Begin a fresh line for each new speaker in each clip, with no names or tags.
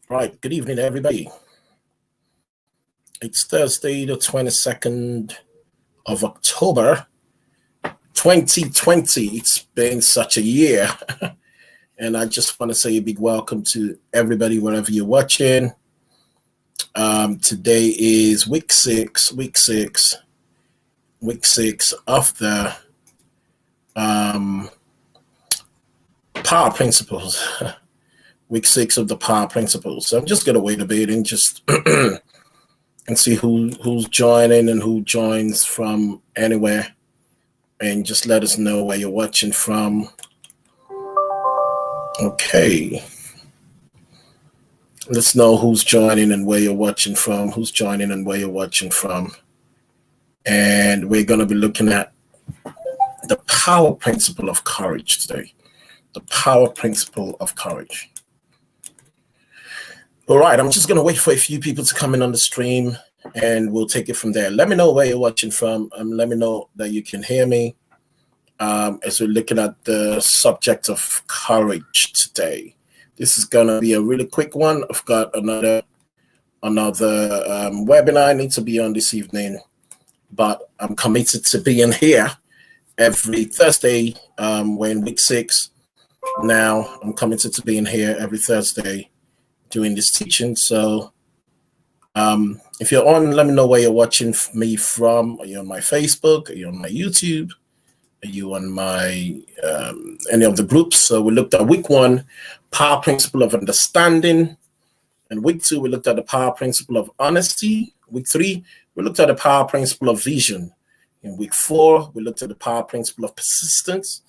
Right, good evening, everybody. It's Thursday, the 22nd of October, 2020. It's been such a year. And I just want to say a big welcome to everybody, wherever you're watching. Today is week six of the Power Principles. Week 6 of the Power Principles. So I'm just going to wait a bit and just and see who's joining and who joins from anywhere, and just let us know where you're watching from. Okay, let's know who's joining and where you're watching from, and we're going to be looking at the power principle of courage today. The power principle of courage. All right, I'm just going to wait for a few people to come in on the stream, and we'll take it from there. Let me know where you're watching from. Let me know that you can hear me as we're looking at the subject of courage today. This is going to be a really quick one. I've got another webinar I need to be on this evening, but I'm committed to being here every Thursday. We're in week 6 now. I'm committed to being here every Thursday doing this teaching. So if you're on, let me know where you're watching me from. Are you on my Facebook? Are you on my YouTube? Are you on my any of the groups? So we looked at week 1, power principle of understanding. And week 2, we looked at the power principle of honesty. Week 3, we looked at the power principle of vision. In week 4, we looked at the power principle of persistence.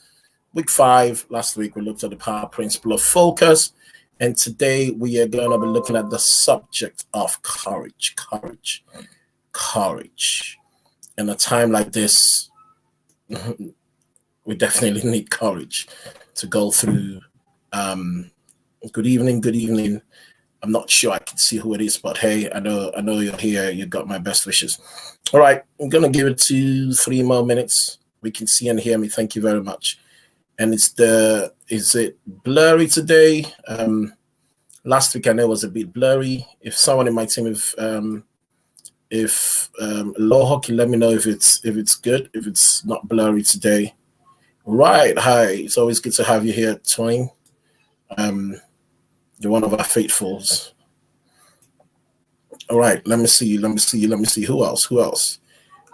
Week 5, last week, we looked at the power principle of focus. And today we are going to be looking at the subject of courage. In a time like this, we definitely need courage to go through. Good evening. I'm not sure I can see who it is, but hey, I know you're here. You got my best wishes. All right, I'm going to give it 2-3 more minutes. We can see and hear me. Thank you very much. And is it blurry today? Last week I know it was a bit blurry. If someone in my team, if Low Hockey, let me know if it's good, if it's not blurry today. Right, hi. It's always good to have you here, Twain. You're one of our faithfuls. All right, let me see. Who else?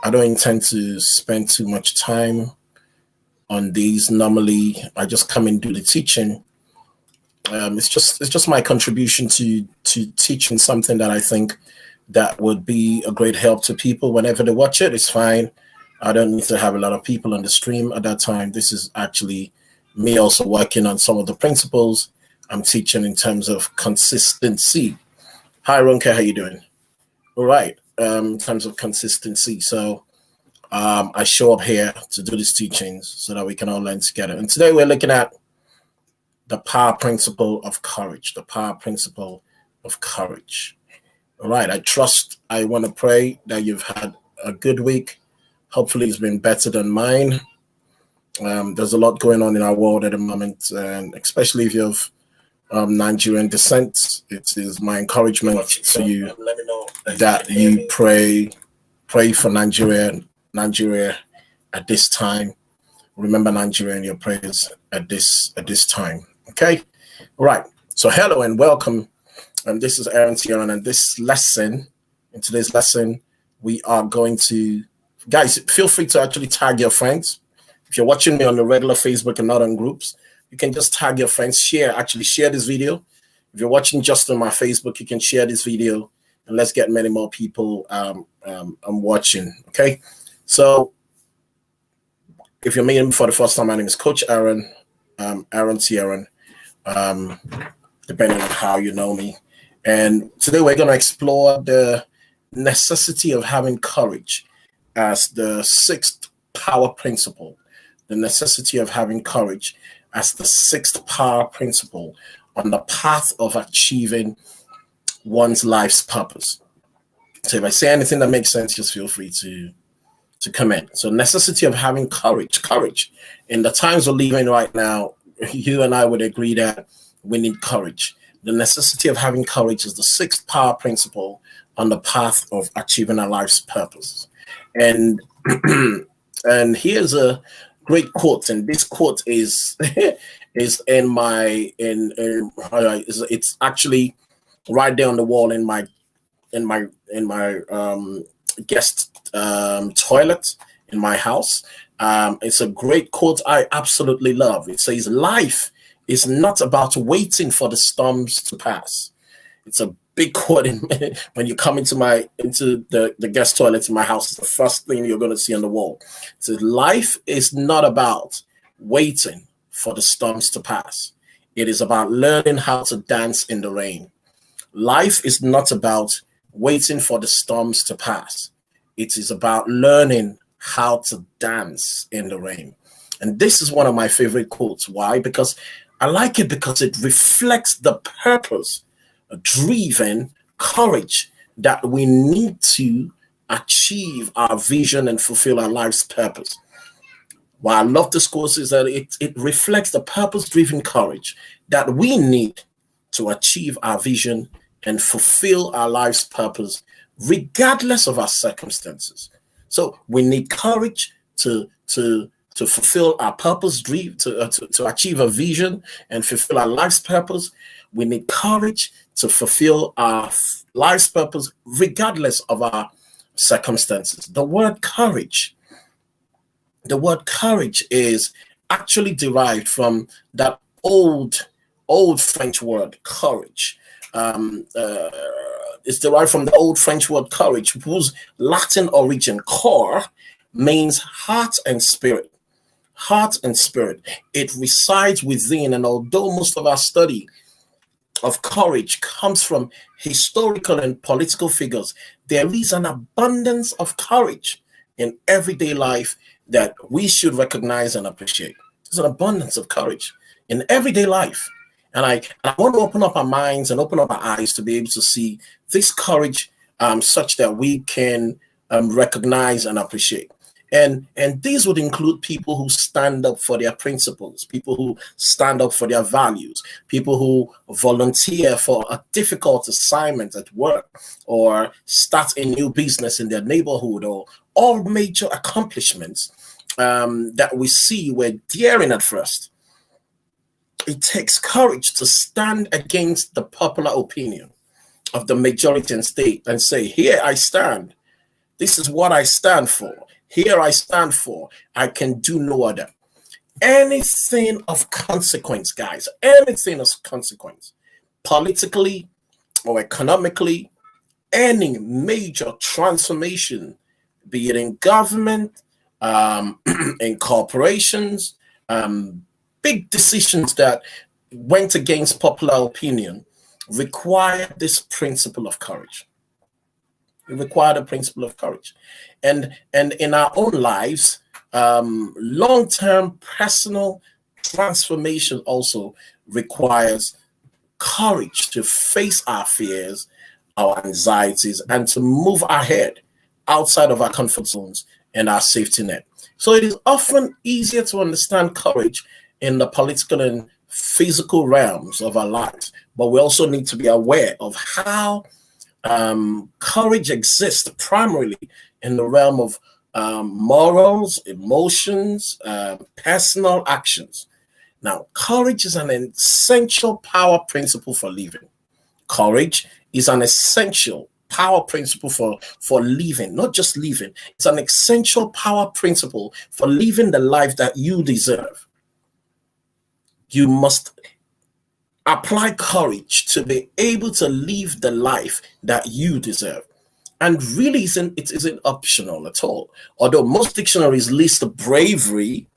I don't intend to spend too much time on these. Normally, I just come and do the teaching. It's just my contribution to teaching something that I think that would be a great help to people whenever they watch it. It's fine. I don't need to have a lot of people on the stream at that time. This is actually me also working on some of the principles I'm teaching in terms of consistency. Hi, Ronke, how you doing? All right. In terms of consistency, so I show up here to do these teachings so that we can all learn together. And today we're looking at the power principle of courage. All right. I want to pray that you've had a good week. Hopefully it's been better than mine. There's a lot going on in our world at the moment, and especially if you have Nigerian descent, it is my encouragement to you that you pray for Nigeria at this time. Remember Nigeria in your prayers at this time. Okay, all right. So hello and welcome. And this is Aaron Tieran, and in today's lesson, we are going to, guys, feel free to actually tag your friends. If you're watching me on the regular Facebook and not on groups, you can just tag your friends, share this video. If you're watching just on my Facebook, you can share this video, and let's get many more people watching. Okay, so if you're meeting me for the first time, my name is Coach Aaron, Aaron Tieran, depending on how you know me. And today we're going to explore the necessity of having courage as the 6th power principle. The necessity of having courage as the 6th power principle on the path of achieving one's life's purpose. So if I say anything that makes sense, just feel free to comment. So necessity of having courage. In the times we're living right now, you and I would agree that we need courage. The necessity of having courage is the sixth power principle on the path of achieving our life's purpose. And and here's a great quote, and this quote is is in my in it's actually right there on the wall in my in my guest toilet in my house. It's a great quote I absolutely love. It says, "Life is not about waiting for the storms to pass." It's a big quote. When you come into the guest toilet in my house, it's the first thing you're going to see on the wall. It says, "Life is not about waiting for the storms to pass. It is about learning how to dance in the rain." Life is not about waiting for the storms to pass. It is about learning how to dance in the rain. And this is one of my favorite quotes. Why? Because I like it because it reflects the purpose driven courage that we need to achieve our vision and fulfill our life's purpose. Why I love this course is that it reflects the purpose driven courage that we need to achieve our vision and fulfill our life's purpose, regardless of our circumstances. So we need courage to fulfill our purpose, dream to achieve a vision and fulfill our life's purpose. We need courage to fulfill our life's purpose, regardless of our circumstances. The word courage is actually derived from that old French word courage. It's derived from the old French word courage, whose Latin origin, cor, means heart and spirit. Heart and spirit. It resides within, and although most of our study of courage comes from historical and political figures, there is an abundance of courage in everyday life that we should recognize and appreciate. There's an abundance of courage in everyday life. And I want to open up our minds and open up our eyes to be able to see this courage such that we can recognize and appreciate. And these would include people who stand up for their principles, people who stand up for their values, people who volunteer for a difficult assignment at work or start a new business in their neighborhood, or all major accomplishments that we see were daring at first. It takes courage to stand against the popular opinion of the majority and state and say, here I stand. This is what I stand for. Here I stand for. I can do no other. Anything of consequence, guys, anything of consequence, politically or economically, any major transformation, be it in government, in corporations, big decisions that went against popular opinion, require this principle of courage. It required a principle of courage. And in our own lives, long-term personal transformation also requires courage to face our fears, our anxieties, and to move ahead outside of our comfort zones and our safety net. So it is often easier to understand courage in the political and physical realms of our lives, but we also need to be aware of how courage exists primarily in the realm of morals, emotions, personal actions. Now, courage is an essential power principle for living. Courage is an essential power principle for living, not just living. It's an essential power principle for living the life that you deserve. You must apply courage to be able to live the life that you deserve. And really it isn't optional at all. Although most dictionaries list bravery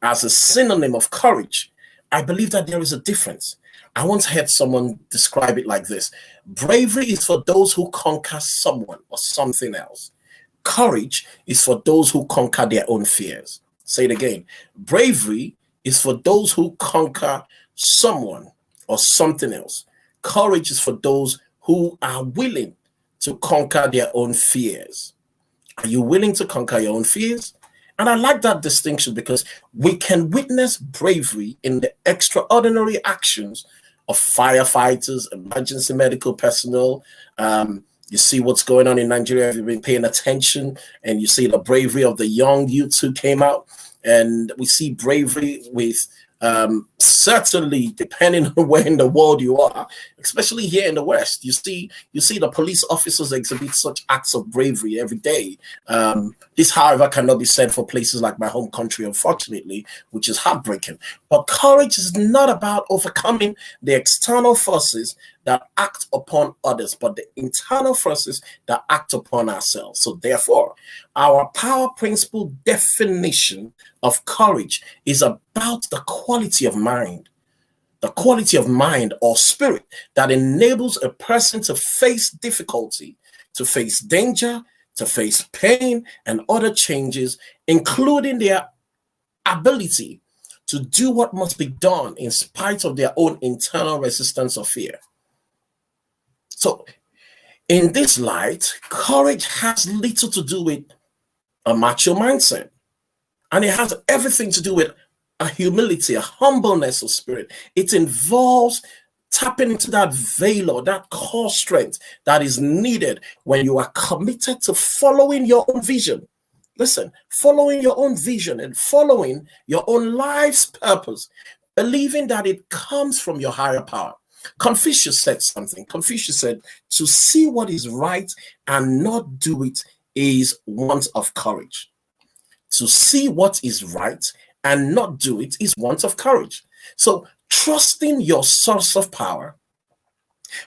as a synonym of courage, I believe that there is a difference. I once heard someone describe it like this: bravery is for those who conquer someone or something else. Courage is for those who conquer their own fears. Say it again. Bravery is for those who conquer someone or something else. Courage is for those who are willing to conquer their own fears. Are you willing to conquer your own fears? And I like that distinction because we can witness bravery in the extraordinary actions of firefighters, emergency medical personnel. You see what's going on in Nigeria. If you've been paying attention, and you see the bravery of the young youths who came out, and we see bravery with certainly, depending on where in the world you are, especially here in the West, you see the police officers exhibit such acts of bravery every day. This, however, cannot be said for places like my home country, unfortunately, which is heartbreaking. But courage is not about overcoming the external forces that act upon others, but the internal forces that act upon ourselves. So therefore, our power principle definition of courage is about the quality of mind or spirit that enables a person to face difficulty, to face danger, to face pain and other changes, including their ability to do what must be done in spite of their own internal resistance or fear. So, in this light, courage has little to do with a macho mindset, and it has everything to do with a humility, a humbleness of spirit. It involves tapping into that veil or that core strength that is needed when you are committed to following your own vision. Listen, following your own vision and following your own life's purpose, believing that it comes from your higher power. Confucius said something. Confucius said, to see what is right and not do it is want of courage. To see what is right and not do it is want of courage. So trusting your source of power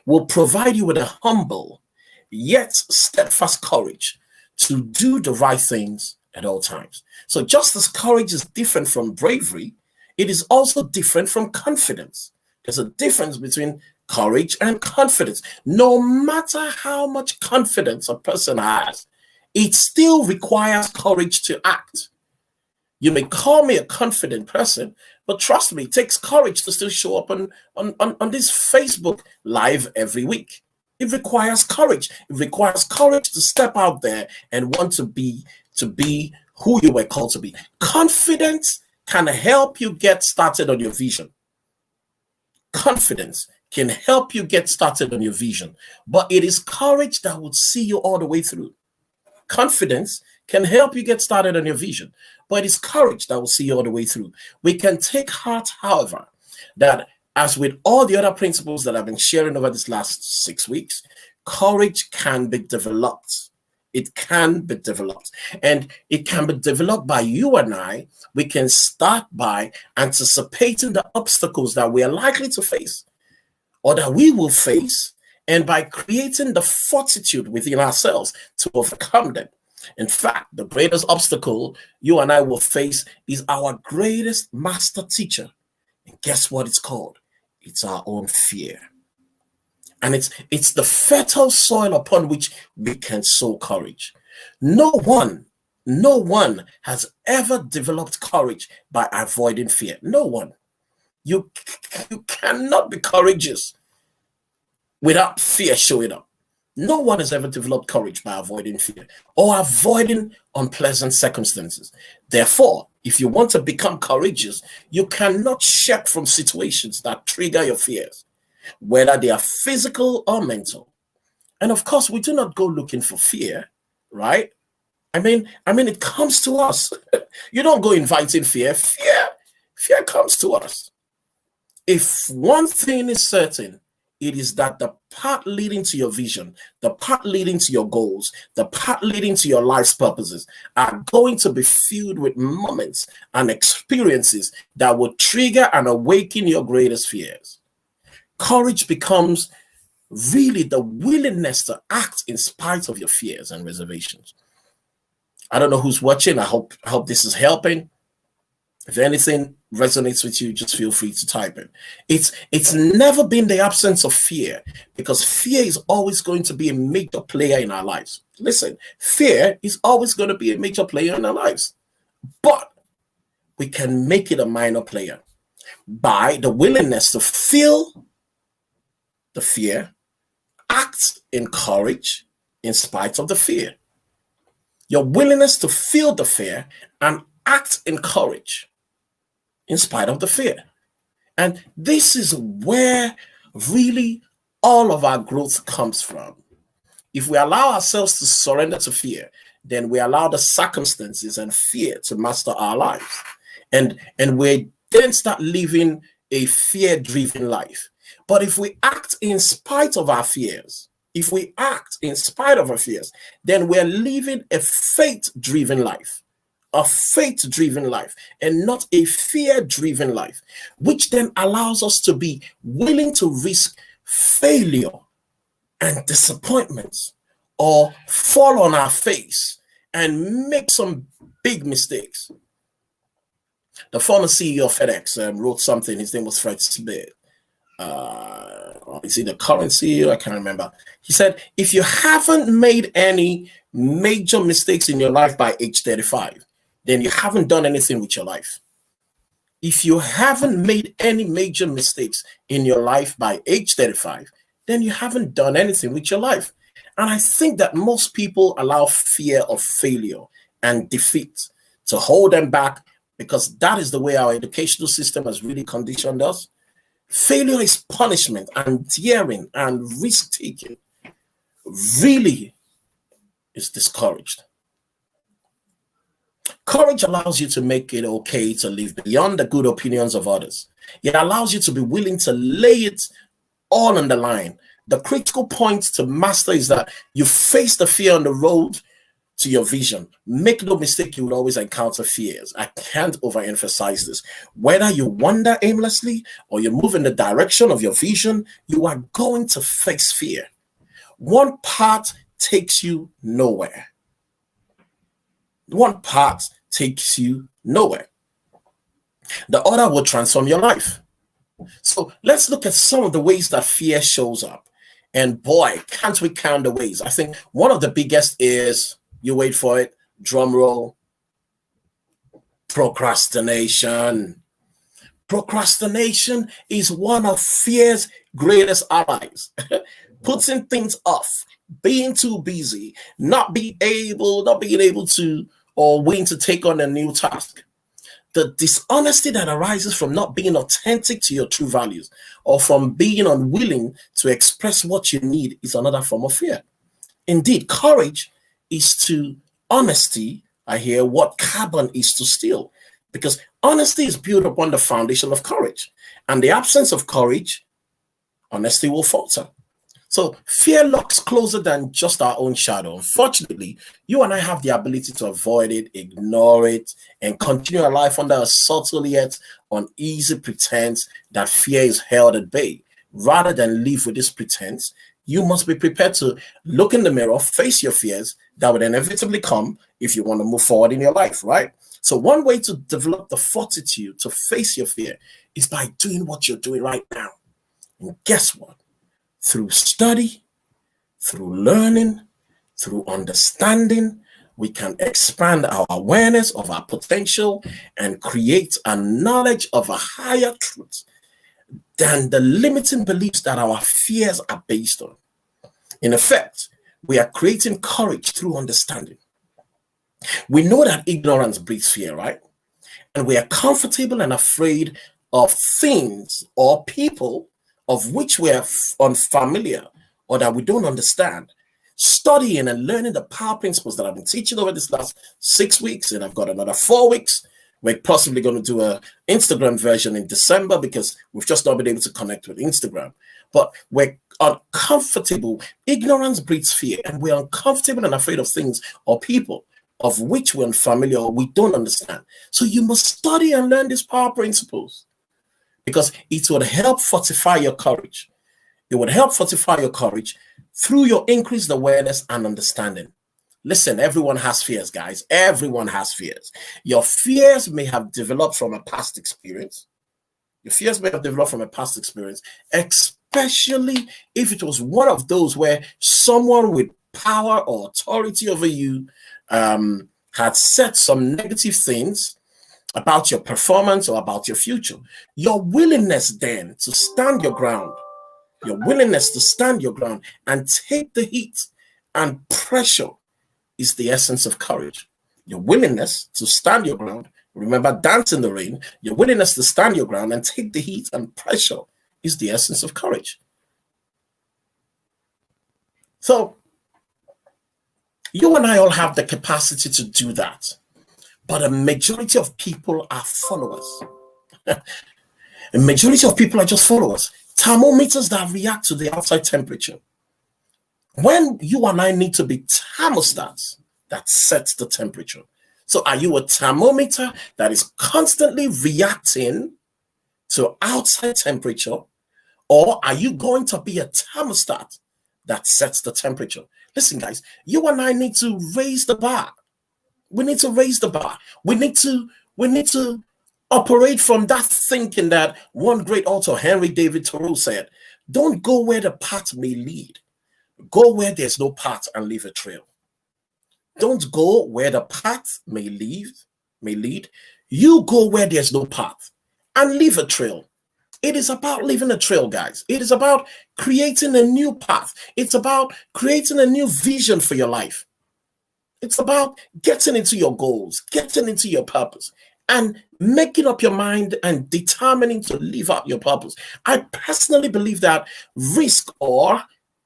will provide you with a humble yet steadfast courage to do the right things at all times. So just as courage is different from bravery, it is also different from confidence. There's a difference between courage and confidence. No matter how much confidence a person has, it still requires courage to act. You may call me a confident person, but trust me, it takes courage to still show up on this Facebook Live every week. It requires courage. It requires courage to step out there and want to be who you were called to be. Confidence can help you get started on your vision. Confidence can help you get started on your vision, but it is courage that would see you all the way through. Confidence can help you get started on your vision, but it is courage that will see you all the way through. We can take heart, however, that as with all the other principles that I've been sharing over this last 6 weeks, courage can be developed. It can be developed, and it can be developed by you and I. We can start by anticipating the obstacles that we are likely to face or that we will face, and by creating the fortitude within ourselves to overcome them. In fact, the greatest obstacle you and I will face is our greatest master teacher. And guess what it's called? It's our own fear. And it's the fertile soil upon which we can sow courage. No one has ever developed courage by avoiding fear. No one. You cannot be courageous without fear showing up. No one has ever developed courage by avoiding fear or avoiding unpleasant circumstances. Therefore, if you want to become courageous, you cannot shirk from situations that trigger your fears, whether they are physical or mental. And of course, we do not go looking for fear, right? I mean, it comes to us. You don't go inviting fear. Fear comes to us. If one thing is certain, it is that the path leading to your vision, the path leading to your goals, the path leading to your life's purposes are going to be filled with moments and experiences that will trigger and awaken your greatest fears. Courage becomes really the willingness to act in spite of your fears and reservations. I don't know who's watching. I hope this is helping. If anything resonates with you, just feel free to type it. It's never been the absence of fear, because fear is always going to be a major player in our lives. Listen, fear is always going to be a major player in our lives, but we can make it a minor player by the willingness to feel the fear, act in courage in spite of the fear. Your willingness to feel the fear and act in courage in spite of the fear. And this is where really all of our growth comes from. If we allow ourselves to surrender to fear, then we allow the circumstances and fear to master our lives. And we then start living a fear-driven life. But if we act in spite of our fears, then we're living a faith-driven life. A faith-driven life and not a fear-driven life, which then allows us to be willing to risk failure and disappointments or fall on our face and make some big mistakes. The former CEO of FedEx wrote something. His name was Fred Smith. Is he the current CEO? I can't remember. He said, if you haven't made any major mistakes in your life by age 35, then you haven't done anything with your life. If you haven't made any major mistakes in your life by age 35, then you haven't done anything with your life. And I think that most people allow fear of failure and defeat to hold them back, because that is the way our educational system has really conditioned us. Failure is punishment and daring and risk-taking. Really is discouraged. Courage allows you to make it okay to live beyond the good opinions of others. It allows you to be willing to lay it all on the line. The critical point to master is that you face the fear on the road to your vision. Make no mistake, you will always encounter fears. I can't overemphasize this. Whether you wander aimlessly or you move in the direction of your vision, you are going to face fear. One path takes you nowhere. One path takes you nowhere. The other will transform your life. So let's look at some of the ways that fear shows up. And boy, can't we count the ways. I think one of the biggest is, you wait for it, drum roll, procrastination. Procrastination is one of fear's greatest allies. Putting things off, being too busy, not being able to or willing to take on a new task. The dishonesty that arises from not being authentic to your true values or from being unwilling to express what you need is another form of fear. Indeed, courage is to honesty, I hear, what carbon is to steel, because honesty is built upon the foundation of courage. And the absence of courage, honesty will falter. So fear looks closer than just our own shadow. Unfortunately, you and I have the ability to avoid it, ignore it, and continue our life under a subtle yet uneasy pretense that fear is held at bay. Rather than live with this pretense, you must be prepared to look in the mirror, face your fears that would inevitably come if you want to move forward in your life, right? So one way to develop the fortitude to face your fear is by doing what you're doing right now. And guess what? Through study, through learning, through understanding, we can expand our awareness of our potential and create a knowledge of a higher truth than the limiting beliefs that our fears are based on. In effect, we are creating courage through understanding. We know that ignorance breeds fear, right? And we are comfortable and afraid of things or people of which we are unfamiliar or that we don't understand. Studying and learning the power principles that I've been teaching over this last 6 weeks, and I've got another 4 weeks. We're possibly going to do an Instagram version in December because we've just not been able to connect with Instagram. But we're uncomfortable. Ignorance breeds fear, and we're uncomfortable and afraid of things or people of which we're unfamiliar or we don't understand. So you must study and learn these power principles, because it would help fortify your courage. It would help fortify your courage through your increased awareness and understanding. Listen, everyone has fears, guys. Everyone has fears. Your fears may have developed from a past experience. Your fears may have developed from a past experience, especially if it was one of those where someone with power or authority over you had said some negative things about your performance or about your future. Your willingness then to stand your ground, and take the heat and pressure is the essence of courage. Your willingness to stand your ground, remember, dance in the rain, your willingness to stand your ground and take the heat and pressure is the essence of courage. So you and I all have the capacity to do that, but a majority of people are followers. A majority of people are just followers. Thermometers that react to the outside temperature. When you and I need to be thermostats that sets the temperature. So are you a thermometer that is constantly reacting to outside temperature, or are you going to be a thermostat that sets the temperature? Listen, guys, you and I need to raise the bar. We need to raise the bar. We need to operate from that thinking that one great author, Henry David Thoreau, said, don't go where the path may lead. Go where there's no path and leave a trail. Don't go where the path may lead. You go where there's no path and leave a trail. It is about leaving a trail, guys. It is about creating a new path. It's about creating a new vision for your life. It's about getting into your goals, getting into your purpose, and making up your mind and determining to live out your purpose. I personally believe that risk or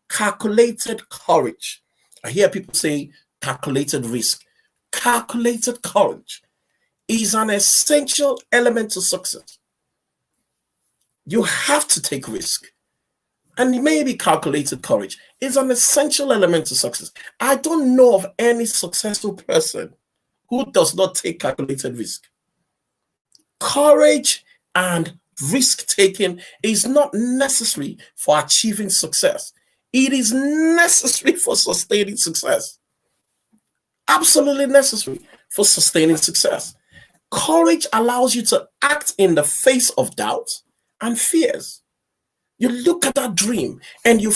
calculated courage. I hear people say calculated risk. Calculated courage is an essential element to success. You have to take risk. And maybe calculated courage is an essential element to success. I don't know of any successful person who does not take calculated risk. Courage and risk-taking is not necessary for achieving success. It is necessary for sustaining success. Absolutely necessary for sustaining success. Courage allows you to act in the face of doubt and fears. You look at that dream and you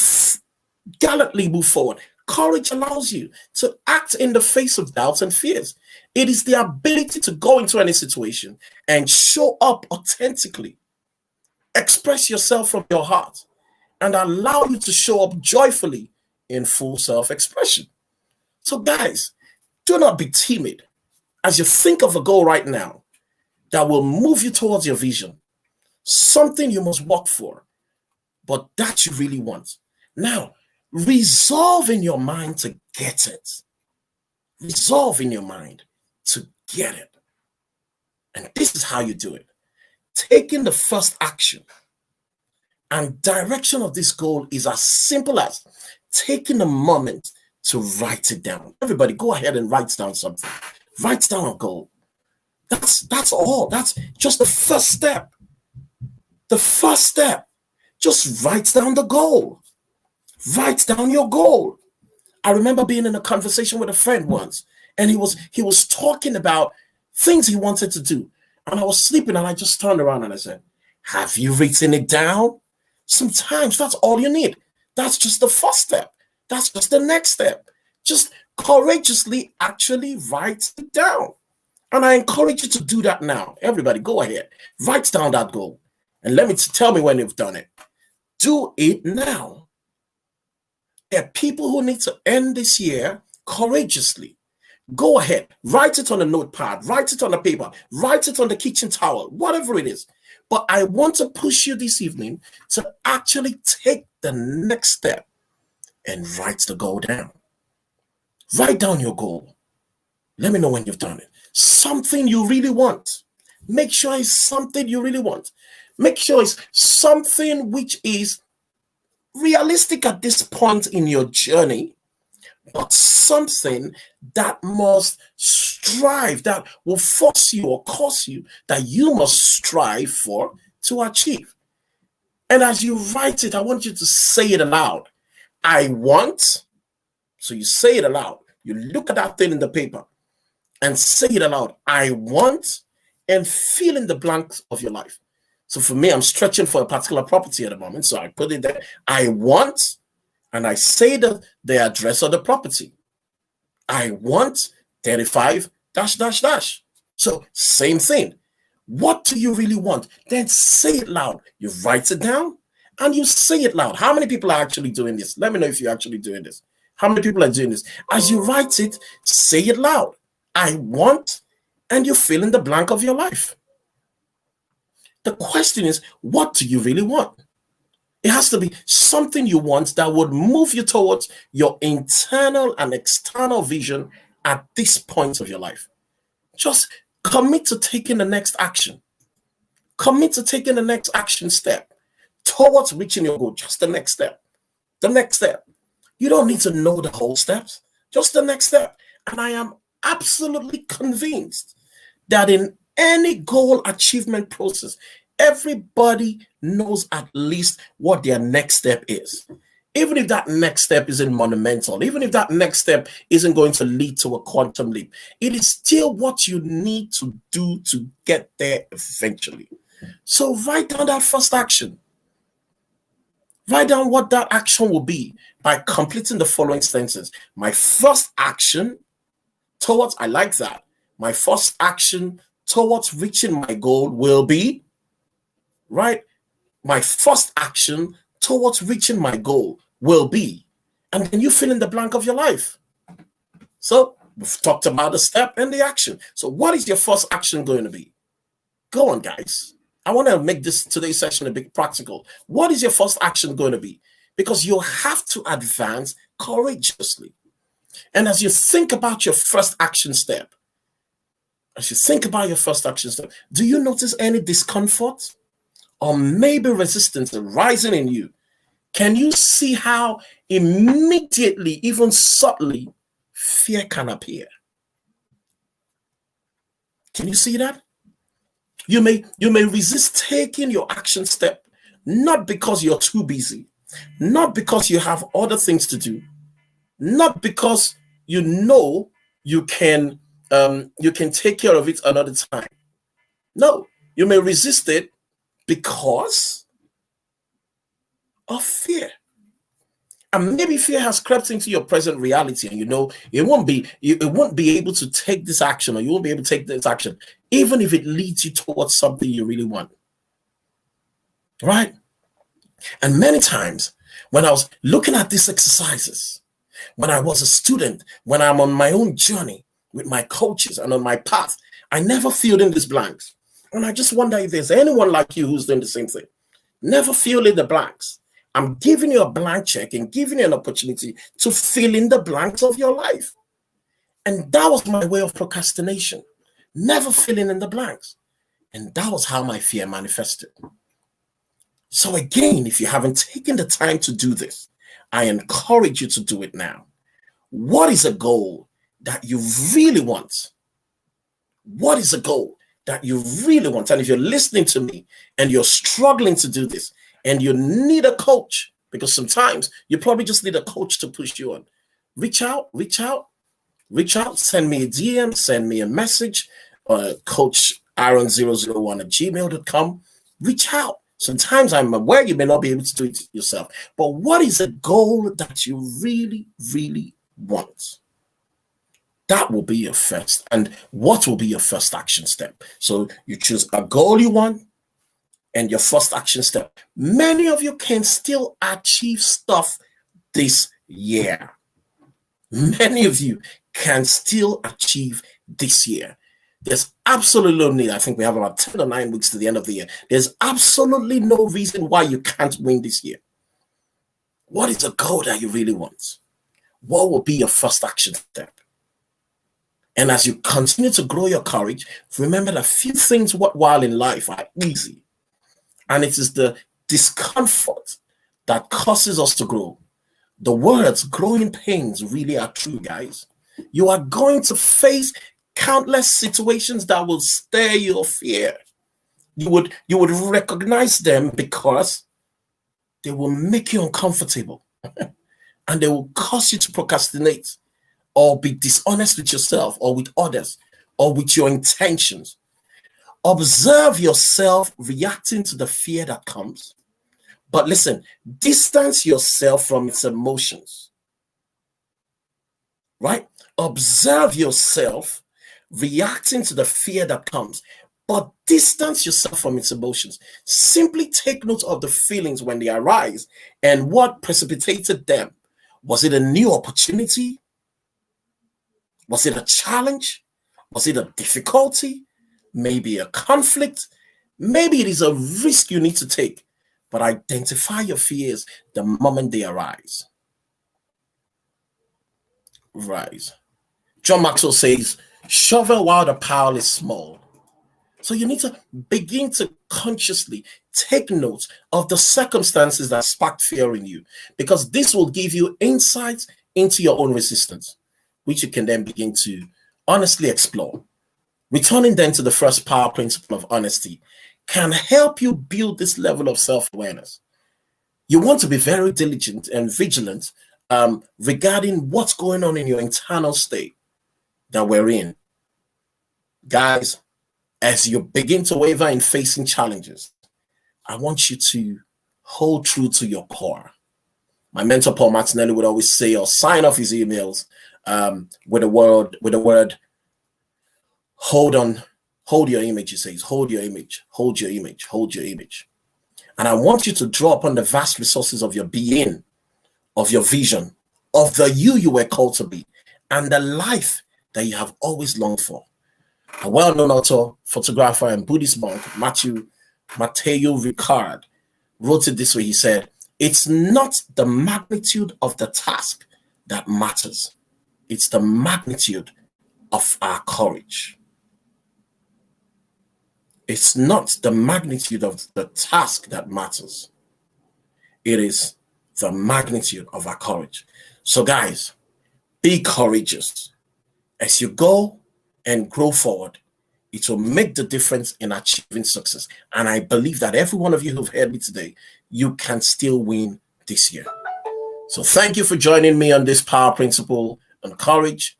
gallantly move forward. Courage allows you to act in the face of doubts and fears. It is the ability to go into any situation and show up authentically, express yourself from your heart, and allow you to show up joyfully in full self-expression. So guys, do not be timid as you think of a goal right now that will move you towards your vision, something you must work for, but that you really want. Now, resolve in your mind to get it. Resolve in your mind to get it. And this is how you do it. Taking the first action and direction of this goal is as simple as taking a moment to write it down. Everybody go ahead and write down something. Write down a goal. That's all. That's just the first step. The first step. Just write down the goal. Write down your goal. I remember being in a conversation with a friend once, and he was talking about things he wanted to do. And I was sleeping, and I just turned around and I said, have you written it down? Sometimes that's all you need. That's just the first step. That's just the next step. Just courageously actually write it down. And I encourage you to do that now. Everybody, go ahead. Write down that goal. And tell me when you've done it. Do it now. There are people who need to end this year courageously. Go ahead. Write it on a notepad. Write it on a paper. Write it on the kitchen towel. Whatever it is. But I want to push you this evening to actually take the next step and write the goal down. Write down your goal. Let me know when you've done it. Something you really want. Make sure it's something you really want. Make sure it's something which is realistic at this point in your journey, but something that must strive, that will force you or cause you, that you must strive for to achieve. And as you write it, I want you to say it aloud. I want. So you say it aloud. You look at that thing in the paper and say it aloud. I want, and fill in the blanks of your life. So for me, I'm stretching for a particular property at the moment. So I put it there. I want, and I say the address of the property. I want 35 ... So same thing. What do you really want? Then say it loud. You write it down and you say it loud. How many people are actually doing this? Let me know if you're actually doing this. How many people are doing this? As you write it, say it loud. I want, and you fill in the blank of your life. The question is, what do you really want? It has to be something you want that would move you towards your internal and external vision at this point of your life. Just commit to taking the next action. Commit to taking the next action step towards reaching your goal. Just the next step. The next step. You don't need to know the whole steps, just the next step. And I am absolutely convinced that in any goal achievement process, everybody knows at least what their next step is. Even if that next step isn't monumental, even if that next step isn't going to lead to a quantum leap, it is still what you need to do to get there eventually. So write down that first action. Write down what that action will be by completing the following sentences. My first action towards, I like that. My first action towards reaching my goal will be, right? My first action towards reaching my goal will be, and then you fill in the blank of your life. So we've talked about the step and the action. So what is your first action going to be? Go on, guys. I want to make this today's session a bit practical. What is your first action going to be? Because you have to advance courageously. And as you think about your first action step, do you notice any discomfort or maybe resistance rising in you? Can you see how immediately, even subtly, fear can appear? Can you see that? You may resist taking your action step, not because you're too busy, not because you have other things to do, not because you know you can take care of it another time. No, you may resist it because of fear. And maybe fear has crept into your present reality, and you know it won't be able to take this action, or you won't be able to take this action, even if it leads you towards something you really want. Right? And many times when I was looking at these exercises, when I was a student, when I'm on my own journey with my coaches and on my path, I never filled in these blanks. And I just wonder if there's anyone like you who's doing the same thing. Never fill in the blanks. I'm giving you a blank check and giving you an opportunity to fill in the blanks of your life. And that was my way of procrastination. Never filling in the blanks. And that was how my fear manifested. So again, if you haven't taken the time to do this, I encourage you to do it now. What is a goal that you really want? What is a goal that you really want? And if you're listening to me and you're struggling to do this, and you need a coach, because sometimes you probably just need a coach to push you on, reach out, send me a DM, send me a message, Coach Aaron001@gmail.com. Reach out. Sometimes I'm aware you may not be able to do it yourself, but what is a goal that you really, really want? That will be your first. And what will be your first action step? So you choose a goal you want and your first action step. Many of you can still achieve stuff this year. Many of you can still achieve this year. There's absolutely no need. I think we have about 10 or 9 weeks to the end of the year. There's absolutely no reason why you can't win this year. What is a goal that you really want? What will be your first action step? And as you continue to grow your courage, remember that few things worthwhile in life are easy. And it is the discomfort that causes us to grow. The words growing pains really are true, guys. You are going to face countless situations that will stir your fear. You would recognize them because they will make you uncomfortable and they will cause you to procrastinate or be dishonest with yourself or with others or with your intentions. Observe yourself reacting to the fear that comes. But listen, distance yourself from its emotions. Right? Observe yourself reacting to the fear that comes, but distance yourself from its emotions. Simply take note of the feelings when they arise and what precipitated them. Was it a new opportunity? Was it a challenge? Was it a difficulty? Maybe a conflict? Maybe it is a risk you need to take. but identify your fears the moment they arise. Rise. John Maxwell says, shovel while the pile is small. So you need to begin to consciously take note of the circumstances that sparked fear in you, because this will give you insights into your own resistance, which you can then begin to honestly explore. Returning then to the first power principle of honesty can help you build this level of self-awareness. You want to be very diligent and vigilant regarding what's going on in your internal state that we're in. Guys, as you begin to waver in facing challenges, I want you to hold true to your core. My mentor, Paul Martinelli, would always say or sign off his emails with the word, hold on, hold your image. He says, hold your image, hold your image, hold your image. And I want you to draw upon the vast resources of your being, of your vision, of the you were called to be, and the life that you have always longed for. A well-known author, photographer, and Buddhist monk, Matthew Ricard, wrote it this way. He said, it's not the magnitude of the task that matters. It's the magnitude of our courage. It's not the magnitude of the task that matters. It is the magnitude of our courage. So guys, be courageous. As you go and grow forward, it will make the difference in achieving success. And I believe that every one of you who've heard me today, you can still win this year. So thank you for joining me on this power principle on courage.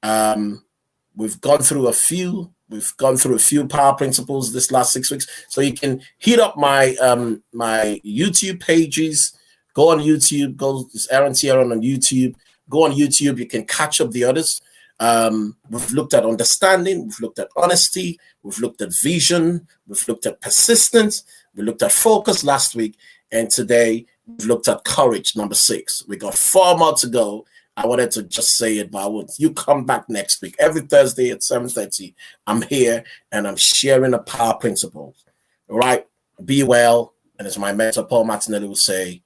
We've gone through a few power principles this last 6 weeks. So you can hit up my my YouTube pages. Go on YouTube. Go this Aaron Tieron on YouTube. Go on YouTube. You can catch up the others. We've looked at understanding, we've looked at honesty, we've looked at vision, we've looked at persistence, we looked at focus last week, and today we've looked at courage, number 6. We got 4 more to go. I wanted to just say it, but I want you come back next week. Every Thursday at 7:30, I'm here and I'm sharing a power principle. All right, be well, and as my mentor Paul Martinelli would say,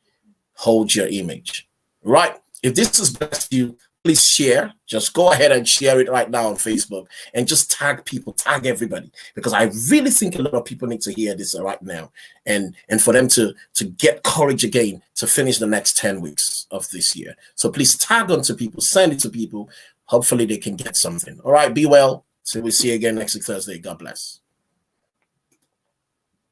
hold your image. All right, if this is best for you, please share. Just go ahead and share it right now on Facebook and just tag people, tag everybody, because I really think a lot of people need to hear this right now and for them to get courage again to finish the next 10 weeks of this year. So please tag on to people, send it to people. Hopefully they can get something. All right, be well. So we'll see you again next week, Thursday. God bless.